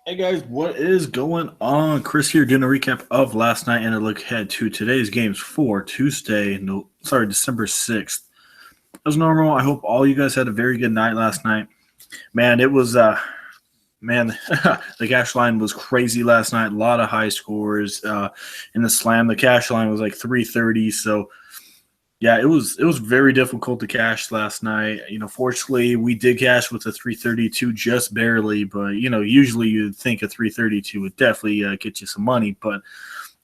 Hey guys, what is going on? Chris here doing a recap of last night and a look ahead to today's games for Tuesday, December 6th. As normal, I hope all you guys had a very good night last night. Man, it was man, the cash line was crazy last night. A lot of high scores in the slam. The cash line was like 330, so yeah, it was very difficult to cash last night. Fortunately, we did cash with a 332 just barely, but usually you'd think a 332 would definitely get you some money, but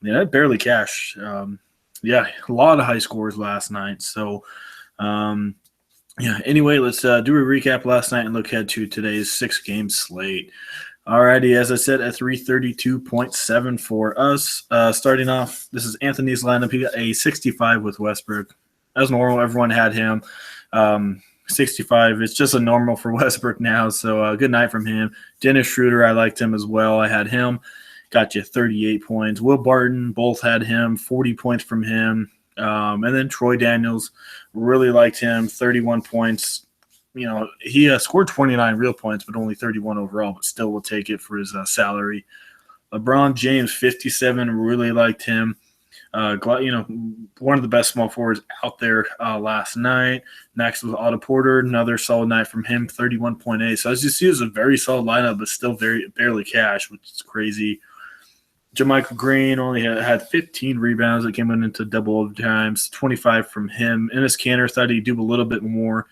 yeah, it barely cashed. Yeah, a lot of high scores last night. So um, yeah. Anyway, let's do a recap last night and look ahead to today's six-game slate. Alrighty, as I said, at 332.7 for us. Starting off, this is Anthony's lineup. He got a 65 with Westbrook. As normal, everyone had him. 65. It's just a normal for Westbrook now, so good night from him. Dennis Schroeder, I liked him as well. I had him. Got you 38 points. Will Barton, both had him. 40 points from him. And then Troy Daniels, really liked him. 31 points. He scored 29 real points, but only 31 overall, but still will take it for his salary. LeBron James, 57, really liked him. One of the best small forwards out there last night. Next was Otto Porter, another solid night from him, 31.8. So as you see, it was a very solid lineup, but still barely cash, which is crazy. JaMychal Green only had 15 rebounds that came into double overtimes, 25 from him. Enes Kanter thought he'd do a little bit more.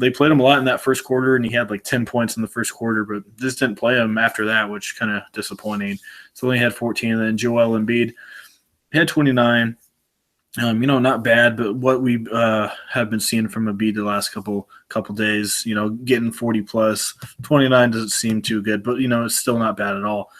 They played him a lot in that first quarter, and he had like 10 points in the first quarter, but just didn't play him after that, which kind of disappointing. So only had 14. And then Joel Embiid had 29. Not bad, but what we have been seeing from Embiid the last couple days, getting 40 plus, 29 doesn't seem too good, but it's still not bad at all.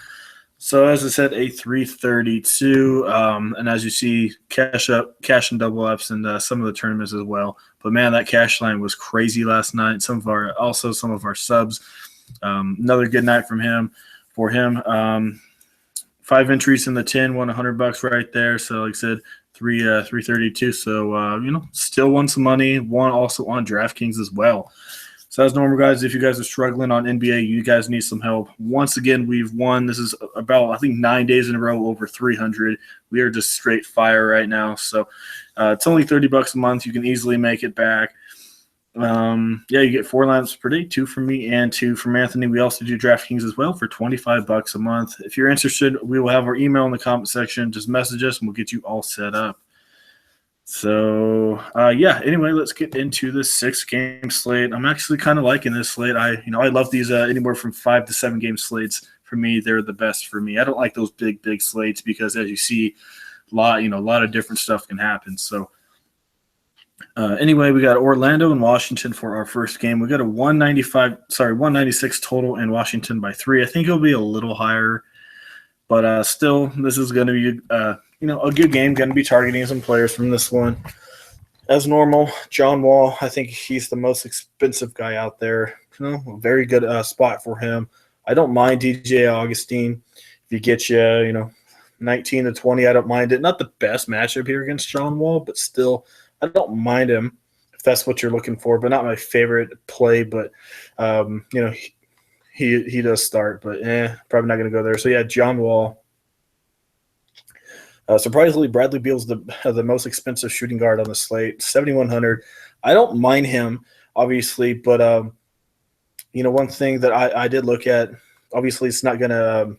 So as I said, a 332, and as you see, cash and double ups, and some of the tournaments as well. But man, that cash line was crazy last night. Some of our subs. Another good night from him. For him, 5 entries in the 10, won $100 right there. So like I said, 332. So still won some money. Won also on DraftKings as well. So as normal, guys, if you guys are struggling on NBA, you guys need some help. Once again, we've won. This is about, I think, 9 days in a row, over 300. We are just straight fire right now. So it's only $30 a month. You can easily make it back. You get 4 lineups per day, 2 from me and 2 from Anthony. We also do DraftKings as well for $25 a month. If you're interested, we will have our email in the comment section. Just message us, and we'll get you all set up. So, anyway, let's get into this 6-game slate. I'm actually kind of liking this slate. I love these anywhere from 5 to 7 game slates. For me, they're the best for me. I don't like those big slates because, as you see, a lot of different stuff can happen. So, anyway, we got Orlando and Washington for our first game. We got a 196 total in Washington by 3. I think it'll be a little higher, but still, this is going to be a good game. Going to be targeting some players from this one. As normal, John Wall, I think he's the most expensive guy out there. A very good spot for him. I don't mind DJ Augustine. If he gets you, 19 to 20, I don't mind it. Not the best matchup here against John Wall, but still, I don't mind him if that's what you're looking for. But not my favorite play. But he does start, but probably not going to go there. So yeah, John Wall. Surprisingly, Bradley Beal's the most expensive shooting guard on the slate, $7,100. I don't mind him, obviously, but one thing that I did look at, obviously, it's not going to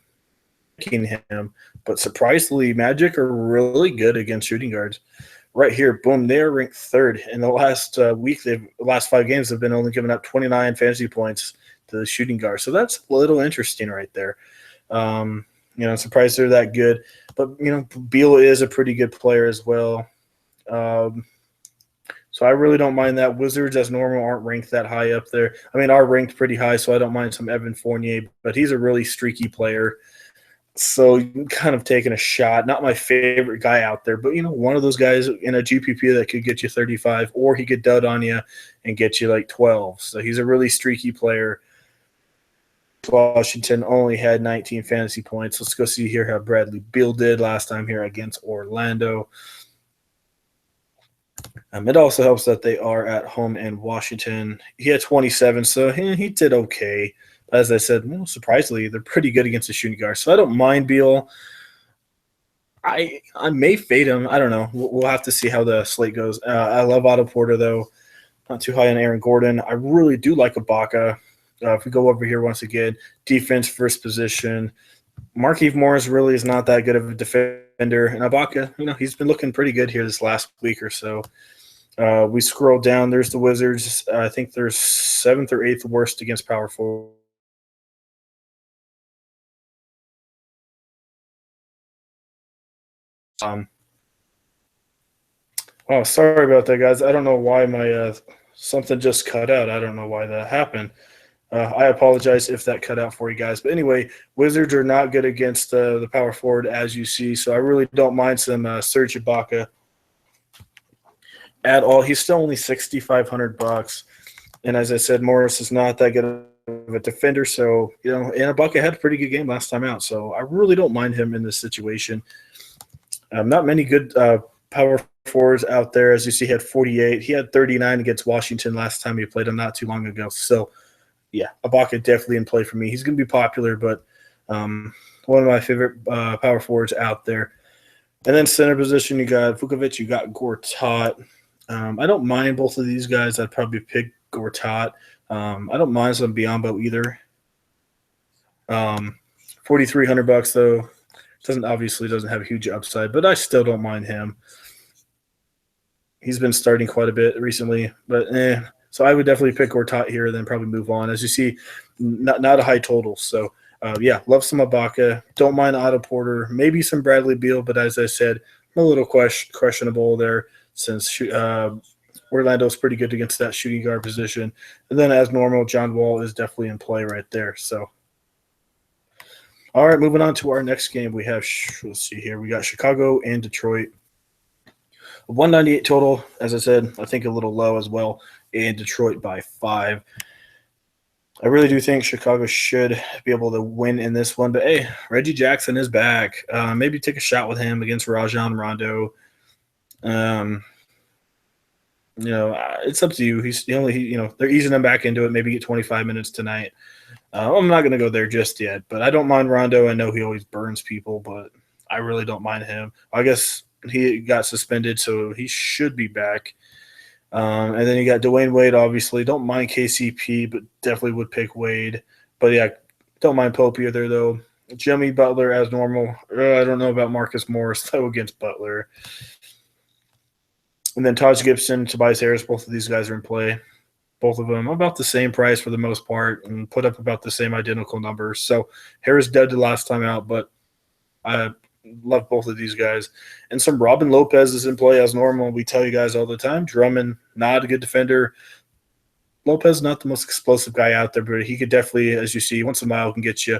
him, but surprisingly, Magic are really good against shooting guards. Right here, boom, they are ranked 3rd in the last week. The last 5 games have been only giving up 29 fantasy points to the shooting guard, so that's a little interesting right there. I'm surprised they're that good. But, Beal is a pretty good player as well. So I really don't mind that. Wizards, as normal, aren't ranked that high up there. I mean, are ranked pretty high, so I don't mind some Evan Fournier. But he's a really streaky player. So kind of taking a shot. Not my favorite guy out there, but, one of those guys in a GPP that could get you 35, or he could dud on you and get you like 12. So he's a really streaky player. Washington only had 19 fantasy points. Let's go see here how Bradley Beal did last time here against Orlando. It also helps that they are at home in Washington. He had 27, so he did okay. as I said, surprisingly, they're pretty good against the shooting guard. So I don't mind Beal. I may fade him. I don't know. We'll have to see how the slate goes. I love Otto Porter, though. Not too high on Aaron Gordon. I really do like Ibaka. If we go over here once again, defense, first position. Markieff Morris really is not that good of a defender. And Ibaka, he's been looking pretty good here this last week or so. We scroll down. There's the Wizards. I think they're 7th or 8th worst against power forward. Oh, sorry about that, guys. I don't know why my something just cut out. I don't know why that happened. I apologize if that cut out for you guys. But anyway, Wizards are not good against the power forward, as you see. So I really don't mind some Serge Ibaka at all. He's still only $6,500, and as I said, Morris is not that good of a defender. So and Ibaka had a pretty good game last time out. So I really don't mind him in this situation. Not many good power forwards out there. As you see, he had 48. He had 39 against Washington last time he played him not too long ago. So yeah, Ibaka definitely in play for me. He's going to be popular, but one of my favorite power forwards out there. And then center position, you got Vukovic, you got Gortat. I don't mind both of these guys. I'd probably pick Gortat. I don't mind some Biyombo either. $4,300 though. Doesn't have a huge upside, but I still don't mind him. He's been starting quite a bit recently, but so I would definitely pick Gortat here, then probably move on. As you see, not a high total. So yeah, love some Ibaka. Don't mind Otto Porter, maybe some Bradley Beal, but as I said, a little questionable there since Orlando's pretty good against that shooting guard position. And then as normal, John Wall is definitely in play right there. So. All right, moving on to our next game. We have, let's see here, we got Chicago and Detroit. 198 total, as I said, I think a little low as well, and Detroit by 5. I really do think Chicago should be able to win in this one, but hey, Reggie Jackson is back. Maybe take a shot with him against Rajon Rondo. It's up to you. They're easing him back into it. Maybe get 25 minutes tonight. I'm not going to go there just yet, but I don't mind Rondo. I know he always burns people, but I really don't mind him. I guess he got suspended, so he should be back. And then you got Dwayne Wade, obviously. Don't mind KCP, but definitely would pick Wade. But, yeah, don't mind Pope either, though. Jimmy Butler as normal. I don't know about Marcus Morris, though, against Butler. And then Taj Gibson, Tobias Harris, both of these guys are in play. Both of them about the same price for the most part and put up about the same identical numbers. So Harris dead the last time out, but I love both of these guys. And some Robin Lopez is in play as normal. We tell you guys all the time. Drummond, not a good defender. Lopez, not the most explosive guy out there, but he could definitely, as you see, once in a while can get you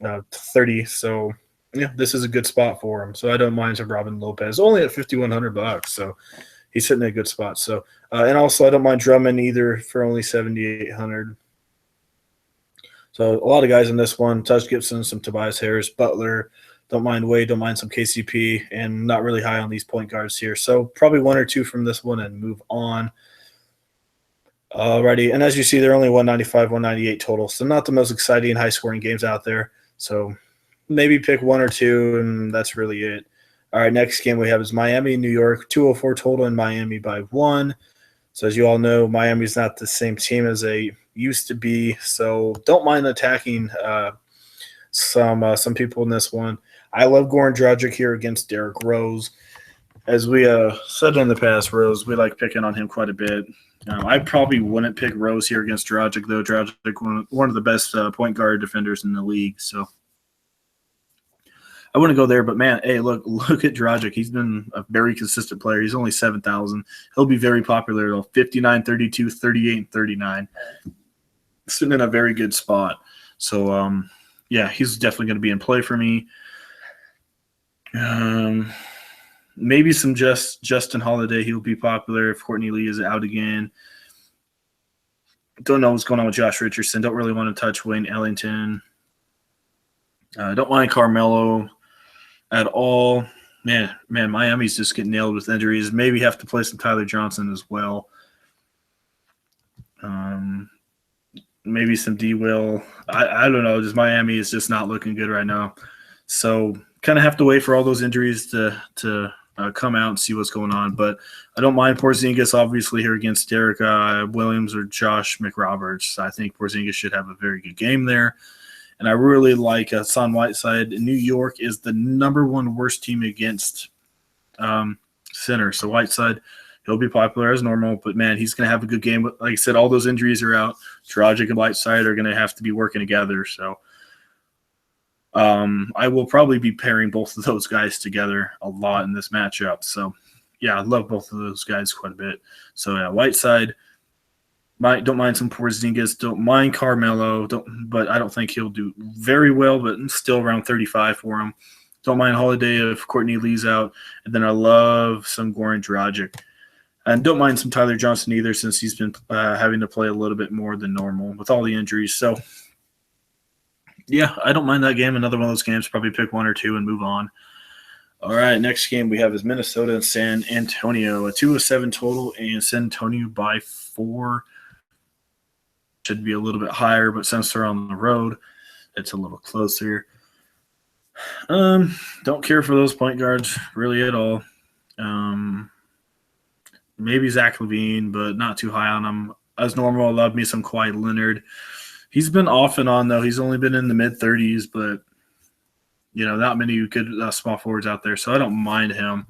30. So, yeah, this is a good spot for him. So I don't mind some Robin Lopez. Only at $5,100, so he's sitting in a good spot. So, and also I don't mind Drummond either for only $7,800. So a lot of guys in this one: Taj Gibson, some Tobias Harris, Butler. Don't mind Wade. Don't mind some KCP, and not really high on these point guards here. So probably one or two from this one and move on. Alrighty, and as you see, they're only 195, 198 total. So not the most exciting, high-scoring games out there. So maybe pick one or two, and that's really it. All right, next game we have is Miami, New York, 204 total in Miami by 1. So as you all know, Miami's not the same team as they used to be. So don't mind attacking some people in this one. I love Goran Dragic here against Derrick Rose. As we said in the past, Rose, we like picking on him quite a bit. I probably wouldn't pick Rose here against Dragic, though. Dragic, one of the best point guard defenders in the league. So I wouldn't go there, but man, hey, look at Dragic. He's been a very consistent player. He's only 7,000. He'll be very popular, though. 59, 32, 38, and 39. Sitting in a very good spot. So, yeah, he's definitely going to be in play for me. Maybe some Justin Holiday. He'll be popular if Courtney Lee is out again. Don't know what's going on with Josh Richardson. Don't really want to touch Wayne Ellington. Don't mind Carmelo at all. Man, Miami's just getting nailed with injuries. Maybe have to play some Tyler Johnson as well. maybe some D Will. I don't know. Just Miami is just not looking good right now. So kind of have to wait for all those injuries to come out and see what's going on. But I don't mind Porzingis obviously here against Derek Williams or Josh McRoberts. I think Porzingis should have a very good game there. And I really like Hassan Whiteside. New York is the number one worst team against center. So Whiteside, he'll be popular as normal, but man, he's going to have a good game. Like I said, all those injuries are out. Dragic and Whiteside are going to have to be working together. So I will probably be pairing both of those guys together a lot in this matchup. So yeah, I love both of those guys quite a bit. So yeah, Whiteside. Don't mind some Porzingis. Don't mind Carmelo. But I don't think he'll do very well. But still around 35 for him. Don't mind Holiday if Courtney Lee's out. And then I love some Goran Dragic. And don't mind some Tyler Johnson either, since he's been having to play a little bit more than normal with all the injuries. So yeah, I don't mind that game. Another one of those games. Probably pick one or two and move on. All right, next game we have is Minnesota and San Antonio. A 207 total, and San Antonio by 4. Should be a little bit higher, but since they're on the road, it's a little closer. Don't care for those point guards really at all. Maybe Zach LaVine, but not too high on him. As normal, I love me some Kawhi Leonard. He's been off and on, though. He's only been in the mid-30s, but, not many good small forwards out there, so I don't mind him.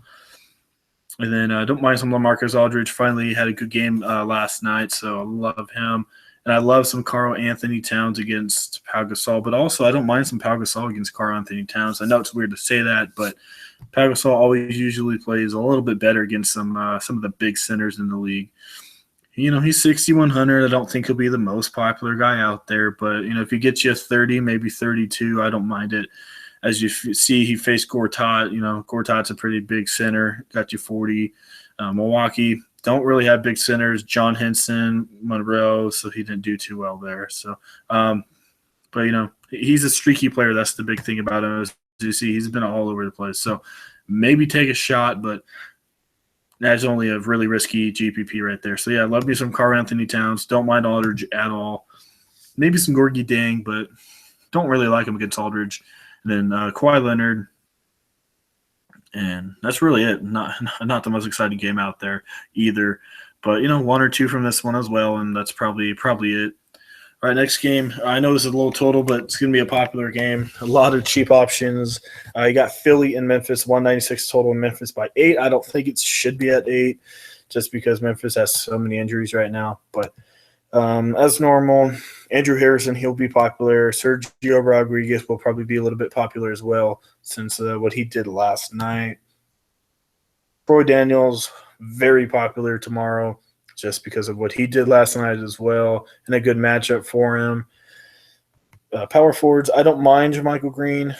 And then I don't mind some LaMarcus Aldridge. Finally had a good game last night, so I love him. And I love some Karl Anthony Towns against Pau Gasol, but also I don't mind some Pau Gasol against Karl Anthony Towns. I know it's weird to say that, but Pau Gasol always usually plays a little bit better against some of the big centers in the league. He's 6,100. I don't think he'll be the most popular guy out there, but, if he gets you 30, maybe 32, I don't mind it. As you see, he faced Gortat. Gortat's a pretty big center, got you 40. Milwaukee don't really have big centers. John Henson, Monroe, so he didn't do too well there. So, but he's a streaky player. That's the big thing about him. As you see, he's been all over the place. So maybe take a shot, but that's only a really risky GPP right there. So yeah, I love me some Karl Anthony Towns. Don't mind Aldridge at all. Maybe some Gorgie Dang, but don't really like him against Aldridge. And then Kawhi Leonard. And that's really it. Not the most exciting game out there either. But, one or two from this one as well, and that's probably it. All right, next game. I know this is a little total, but it's going to be a popular game. A lot of cheap options. You got Philly and Memphis, 196 total, Memphis by 8. I don't think it should be at 8 just because Memphis has so many injuries right now. But as normal, Andrew Harrison, he'll be popular. Sergio Rodriguez will probably be a little bit popular as well since what he did last night. Troy Daniels, very popular tomorrow just because of what he did last night as well, and a good matchup for him. Power forwards, I don't mind Michael Green.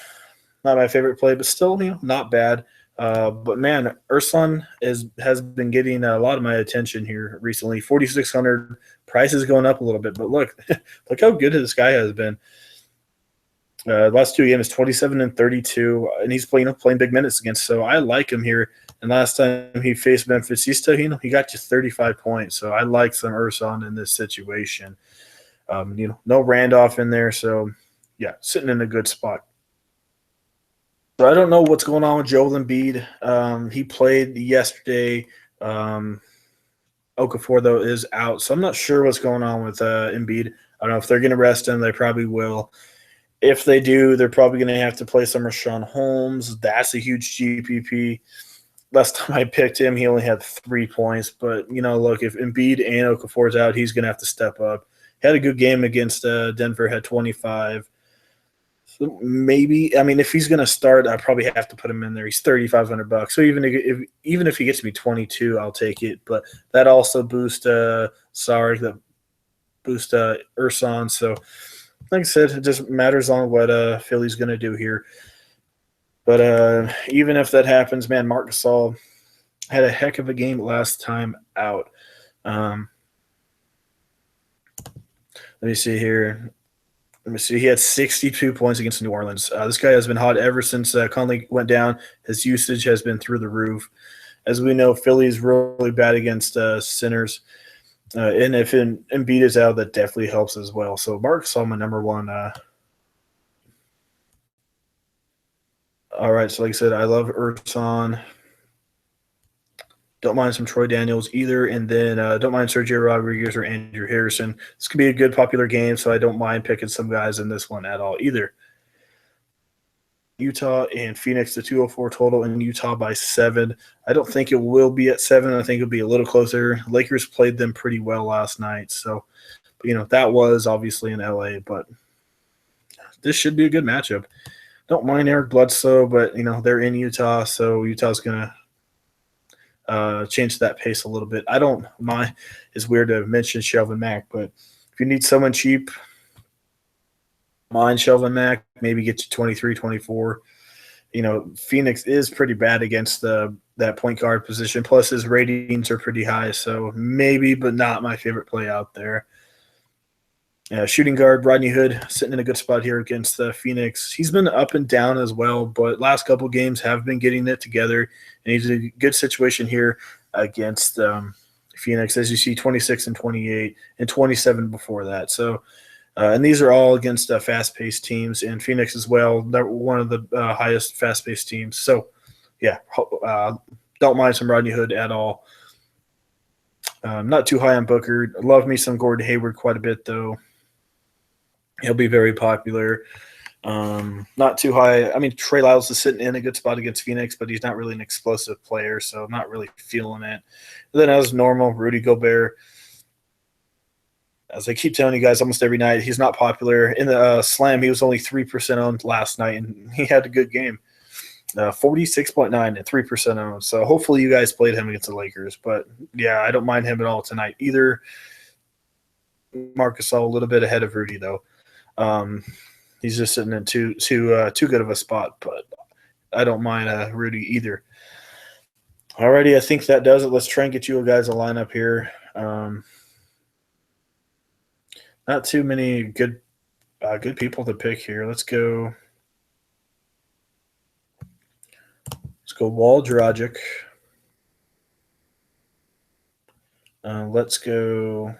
Not my favorite play, but still, not bad. But, man, Ursan has been getting a lot of my attention here recently. 4,600. Price is going up a little bit. But, look how good this guy has been. Last 2 games, 27 and 32, and he's playing big minutes against. So I like him here. And last time he faced Memphis, he got you 35 points. So I like some Ursan in this situation. No Randolph in there. So, yeah, sitting in a good spot. So I don't know what's going on with Joel Embiid. He played yesterday. Okafor, though, is out. So I'm not sure what's going on with Embiid. I don't know if they're going to rest him. They probably will. If they do, they're probably going to have to play some Rashawn Holmes. That's a huge GPP. Last time I picked him, he only had 3 points. But, look, if Embiid and Okafor's out, he's going to have to step up. He had a good game against Denver, had 25. So maybe, if he's going to start, I probably have to put him in there. He's $3,500. So even if he gets me 22, I'll take it. But that also boosts Sark, that boosts Ursan. So, like I said, it just matters on what Philly's going to do here. But even if that happens, man, Marc Gasol had a heck of a game last time out. Let me see here. He had 62 points against New Orleans. This guy has been hot ever since Conley went down. His usage has been through the roof. As we know, Philly is really bad against centers. And if Embiid is out, that definitely helps as well. So Mark saw my number one. All right, so like I said, I love Urson. Don't mind some Troy Daniels either, and then don't mind Sergio Rodriguez or Andrew Harrison. This could be a good popular game, so I don't mind picking some guys in this one at all either. Utah and Phoenix, the 204 total, and Utah by 7. I don't think it will be at 7. I think it'll be a little closer. Lakers played them pretty well last night, so that was obviously in LA, but this should be a good matchup. Don't mind Eric Bledsoe, but they're in Utah, so Utah's gonna change that pace a little bit. I don't mind. It's weird to mention Shelvin Mack, but if you need someone cheap, mind Shelvin Mack, maybe get you 23, 24. Phoenix is pretty bad against that point guard position. Plus, his ratings are pretty high, so maybe, but not my favorite play out there. Shooting guard Rodney Hood sitting in a good spot here against Phoenix. He's been up and down as well, but last couple games have been getting it together, and he's in a good situation here against Phoenix. As you see, 26 and 28 and 27 before that. So, and these are all against fast-paced teams, and Phoenix as well. They're one of the highest fast-paced teams. So, yeah, don't mind some Rodney Hood at all. Not too high on Booker. Love me some Gordon Hayward quite a bit, though. He'll be very popular. Not too high. I mean, Trey Lyles is sitting in a good spot against Phoenix, but he's not really an explosive player, so I'm not really feeling it. And then as normal, Rudy Gobert. As I keep telling you guys almost every night, he's not popular. In the slam, he was only 3% owned last night, and he had a good game. 46.9 and 3% owned. So hopefully you guys played him against the Lakers. But, yeah, I don't mind him at all tonight either. Marc Gasol a little bit ahead of Rudy, though. He's just sitting in too good of a spot, but I don't mind Rudy either. Alrighty, I think that does it. Let's try and get you guys a lineup here. Not too many good people to pick here. Let's go Wall Dragic. Let's go.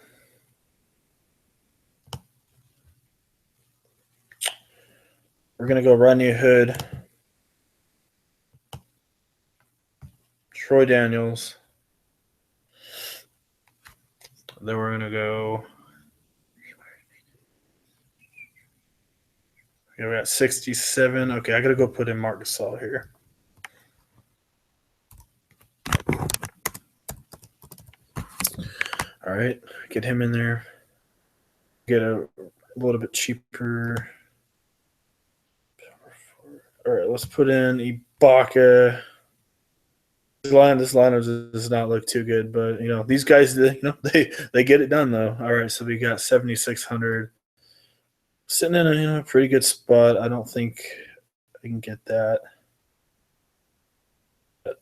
We're going to go Rodney Hood, Troy Daniels. Then we're going to go. Okay, we got 67. Okay, I got to go put in Marc Gasol here. All right, get him in there. Get a little bit cheaper. All right, let's put in Ibaka. This lineup does not look too good, but these guys, they get it done though. All right, so we got 7,600 sitting in a pretty good spot. I don't think I can get that. But,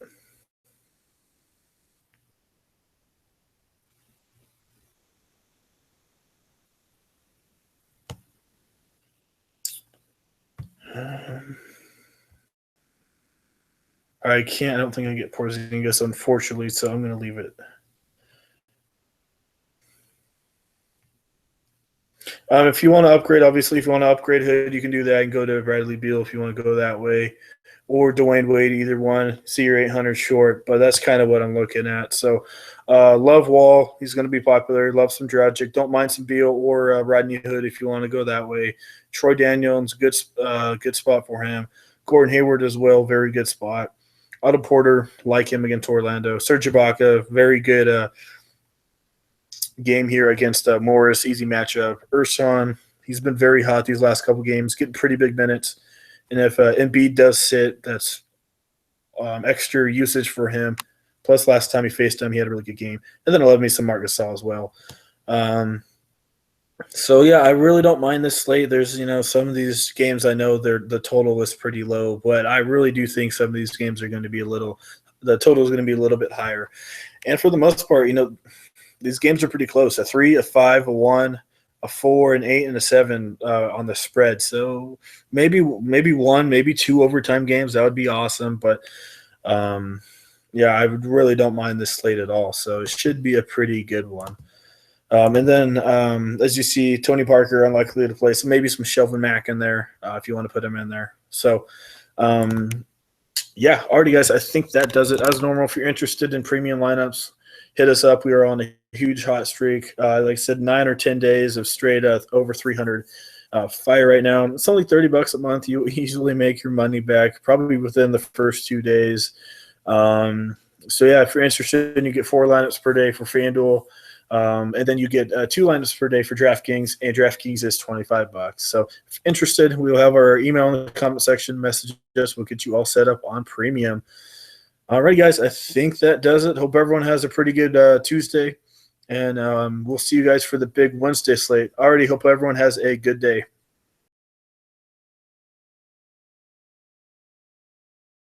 I can't. I don't think I can get Porzingis, unfortunately, so I'm going to leave it. If you want to upgrade, obviously, if you want to upgrade Hood, you can do that and go to Bradley Beal if you want to go that way, or Dwayne Wade, either one. See your 800 short, but that's kind of what I'm looking at. So, love Wall. He's going to be popular. Love some Dragic. Don't mind some Beal or Rodney Hood if you want to go that way. Troy Daniels, good spot for him. Gordon Hayward as well, very good spot. Otto Porter, like him against Orlando. Serge Ibaka, very good game here against Morris. Easy matchup. Urson, he's been very hot these last couple games, getting pretty big minutes. And if Embiid does sit, that's extra usage for him. Plus, last time he faced him, he had a really good game. And then I love me some Marc Gasol as well. So, yeah, I really don't mind this slate. There's, some of these games I know the total is pretty low, but I really do think some of these games are going to be the total is going to be a little bit higher. And for the most part, these games are pretty close. A 3, a 5, a 1, a 4, an 8, and a 7 on the spread. So maybe 1, maybe 2 overtime games. That would be awesome. But, yeah, I really don't mind this slate at all. So it should be a pretty good one. And then, as you see, Tony Parker unlikely to play, so maybe some Shelvin Mack in there if you want to put him in there. So, yeah, alrighty, guys. I think that does it. As normal, if you're interested in premium lineups, hit us up. We are on a huge hot streak. Like I said, 9 or 10 days of straight over 300 fire right now. It's only $30 a month. You easily make your money back probably within the first 2 days. So yeah, if you're interested, you get 4 lineups per day for FanDuel. And then you get 2 lineups per day for DraftKings, and DraftKings is $25. So if interested, we'll have our email in the comment section. Message us. We'll get you all set up on premium. All right, guys, I think that does it. Hope everyone has a pretty good Tuesday, and we'll see you guys for the big Wednesday slate. Already hope everyone has a good day.